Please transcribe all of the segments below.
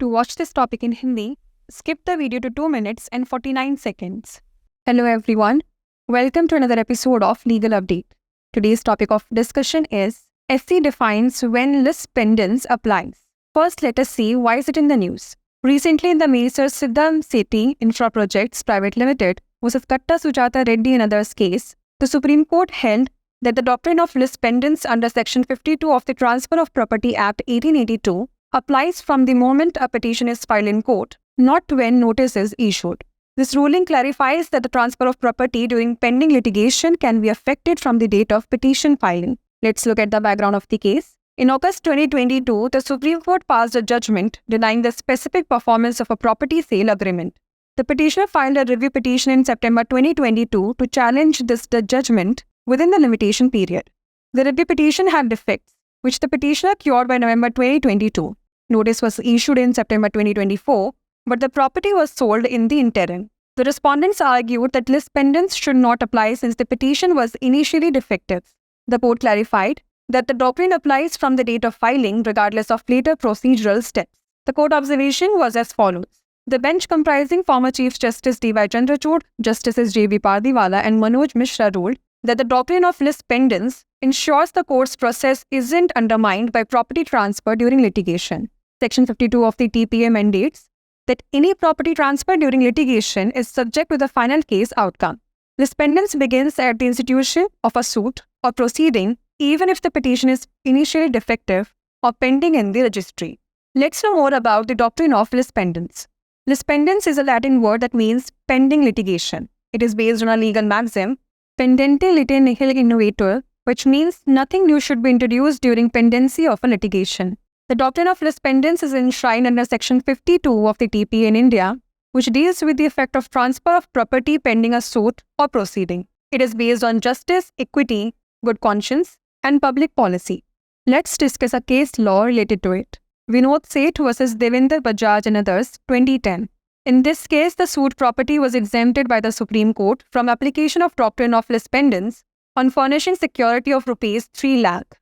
To watch this topic in Hindi, skip the video to 2 minutes and 49 seconds. Hello everyone, welcome to another episode of Legal Update. Today's topic of discussion is SC defines when lis pendens applies. First, let us see why is it in the news. Recently in the Mr. Siddham Sethi Infra Projects Private Limited versus Katta Sujata Reddy and others case, the Supreme Court held that the doctrine of lis pendens under Section 52 of the Transfer of Property Act 1882 applies from the moment a petition is filed in court, not when notice is issued. This ruling clarifies that the transfer of property during pending litigation can be affected from the date of petition filing. Let's look at the background of the case. In August 2022, the Supreme Court passed a judgment denying the specific performance of a property sale agreement. The petitioner filed a review petition in September 2022 to challenge this judgment within the limitation period. The review petition had defects, which the petitioner cured by November 2022. Notice was issued in September 2024, but the property was sold in the interim. The respondents argued that lis pendens should not apply since the petition was initially defective. The court clarified that the doctrine applies from the date of filing regardless of later procedural steps. The court observation was as follows. The bench comprising former Chief Justice D.Y. Chandrachud, Justices J.B. Pardiwala and Manoj Mishra ruled that the doctrine of lis pendens ensures the court's process isn't undermined by property transfer during litigation. Section 52 of the TPA mandates that any property transfer during litigation is subject to the final case outcome. Lis pendens begins at the institution of a suit or proceeding even if the petition is initially defective or pending in the registry. Let's know more about the doctrine of lis pendens. Lis pendens is a Latin word that means pending litigation. It is based on a legal maxim, pendente lite nihil innovator, which means nothing new should be introduced during pendency of a litigation. The doctrine of lis pendens is enshrined under Section 52 of the TPA in India, which deals with the effect of transfer of property pending a suit or proceeding. It is based on justice, equity, good conscience, and public policy. Let's discuss a case law related to it. Vinod Seth versus Devinder Bajaj and others, 2010. In this case, the suit property was exempted by the Supreme Court from application of doctrine of lis pendens on furnishing security of rupees 3 lakh.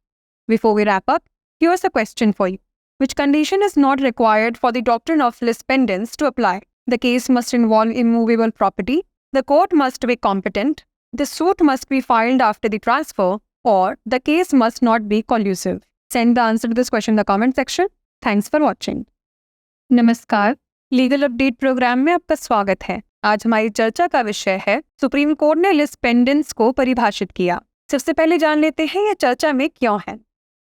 Before we wrap up, here's a question for you. Which condition is not required for the doctrine of lis pendens to apply? The case must involve immovable property, the court must be competent, the suit must be filed after the transfer, or the case must not be collusive. Send the answer to this question in the comment section. Thanks for watching. नमस्कार, legal update programme में आपका स्वागत है। आज हमारी चर्चा का विषय है सुप्रीम कोर्ट ने lis pendens को परिभाषित किया। सबसे पहले जान लेते हैं यह चर्चा में क्यों है।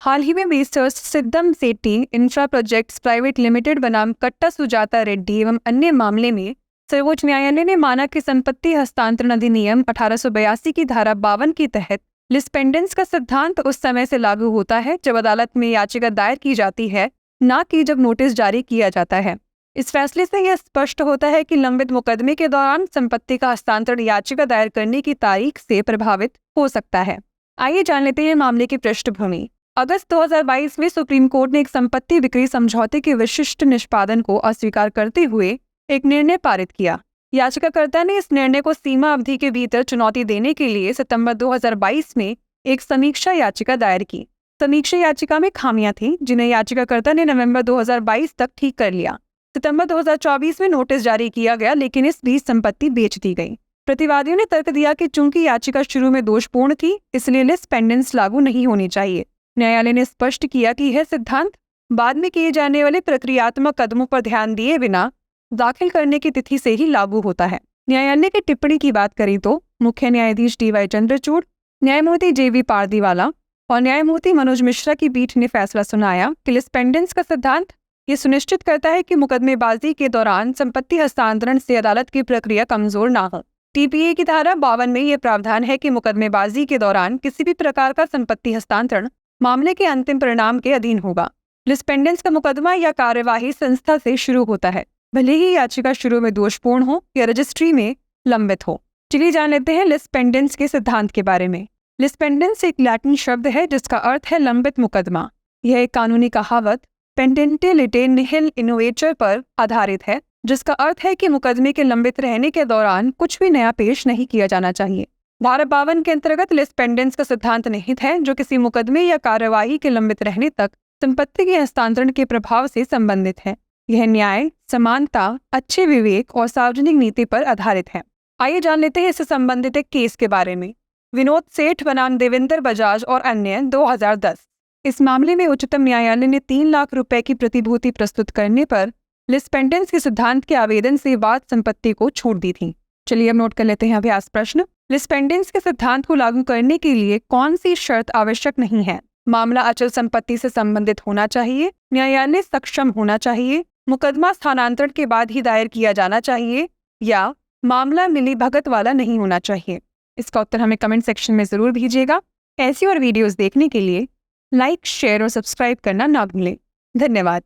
हाल ही में मिस्टर सिद्धम सेठी इंफ्रा प्रोजेक्ट्स प्राइवेट लिमिटेड बनाम कट्टा सुजाता रेड्डी एवं अन्य मामले में सर्वोच्च न्यायालय ने माना कि संपत्ति हस्तांतरण अधिनियम 1882 की धारा 52 के तहत lis pendens का सिद्धांत उस समय से लागू होता है जब अदालत में याचिका दायर की जाती है, न कि जब नोटिस जारी किया जाता है। इस फैसले से यह स्पष्ट होता है कि लंबित मुकदमे के दौरान संपत्ति का हस्तांतरण याचिका दायर करने की तारीख से प्रभावित हो सकता है। आइए जान लेते हैं मामले की पृष्ठभूमि। अगस्त 2022 में सुप्रीम कोर्ट ने एक संपत्ति बिक्री समझौते के विशिष्ट निष्पादन को अस्वीकार करते हुए एक निर्णय पारित किया। याचिकाकर्ता ने इस निर्णय को सीमा अवधि के भीतर चुनौती देने के लिए सितंबर 2022 में एक समीक्षा याचिका दायर की। समीक्षा याचिका में खामियां थीं, जिन्हें याचिकाकर्ता ने नवंबर 2022 तक ठीक कर लिया। सितंबर 2024 में नोटिस जारी किया गया, लेकिन इस बीच संपत्ति बेच दी गई। प्रतिवादियों ने तर्क दिया कि चूंकि याचिका शुरू में दोषपूर्ण थी, इसलिए lis pendens लागू नहीं होनी चाहिए। न्यायालय ने स्पष्ट किया कि यह सिद्धांत बाद में किए जाने वाले प्रक्रियात्मक कदमों पर ध्यान दिए बिना दाखिल करने की तिथि से ही लागू होता है। न्यायालय की टिप्पणी की बात करें तो मुख्य न्यायाधीश D.Y. चंद्रचूड़, न्यायमूर्ति J.B. पारदीवाला और न्यायमूर्ति मनोज मिश्रा की पीठ ने फैसला सुनाया कि lis pendens का सिद्धांत ये सुनिश्चित करता है कि मुकदमेबाजी के दौरान संपत्ति हस्तांतरण से अदालत की प्रक्रिया कमजोर ना हो। TPA की धारा 52 में यह प्रावधान है कि मुकदमेबाजी के दौरान किसी भी प्रकार का संपत्ति हस्तांतरण मामले के अंतिम परिणाम के अधीन होगा। lis pendens का मुकदमा या कार्यवाही संस्था से शुरू होता है, भले ही याचिका शुरू में दोषपूर्ण हो या रजिस्ट्री में लंबित हो। चलिए जान लेते हैं lis pendens के सिद्धांत के बारे में। lis pendens एक लैटिन शब्द है जिसका अर्थ है लंबित मुकदमा। यह एक कानूनी कहावत pendente lite nihil innovator पर आधारित है, जिसका अर्थ है कि मुकदमे के लंबित रहने के दौरान कुछ भी नया पेश नहीं किया जाना चाहिए। धारा 52 के अंतर्गत lis pendens का सिद्धांत निहित है, जो किसी मुकदमे या कार्यवाही के लंबित रहने तक संपत्ति के हस्तांतरण के प्रभाव से संबंधित है। यह न्याय, समानता, अच्छे विवेक और सार्वजनिक नीति पर आधारित है। आइए जान लेते हैं इससे संबंधित एक केस के बारे में। विनोद सेठ बनाम देवेंद्र बजाज और अन्य 2010। इस मामले में उच्चतम न्यायालय ने 3 लाख रुपए की प्रतिभूति प्रस्तुत करने पर लिस्पेंडेंस के सिद्धांत के आवेदन से वाद संपत्ति को छूट दी थी। चलिए अब नोट कर लेते हैं अभ्यास प्रश्न। लिस्पेंडेंस के सिद्धांत को लागू करने के लिए कौन सी शर्त आवश्यक नहीं है? मामला अचल संपत्ति से संबंधित होना चाहिए, न्यायालय सक्षम होना चाहिए, मुकदमा स्थानांतरण के बाद ही दायर किया जाना चाहिए, या मामला मिलीभगत वाला नहीं होना चाहिए। इसका उत्तर हमें कमेंट सेक्शन में जरूर भेजिएगा। ऐसी और वीडियोस देखने के लिए लाइक, शेयर और सब्सक्राइब करना ना भूलें। धन्यवाद।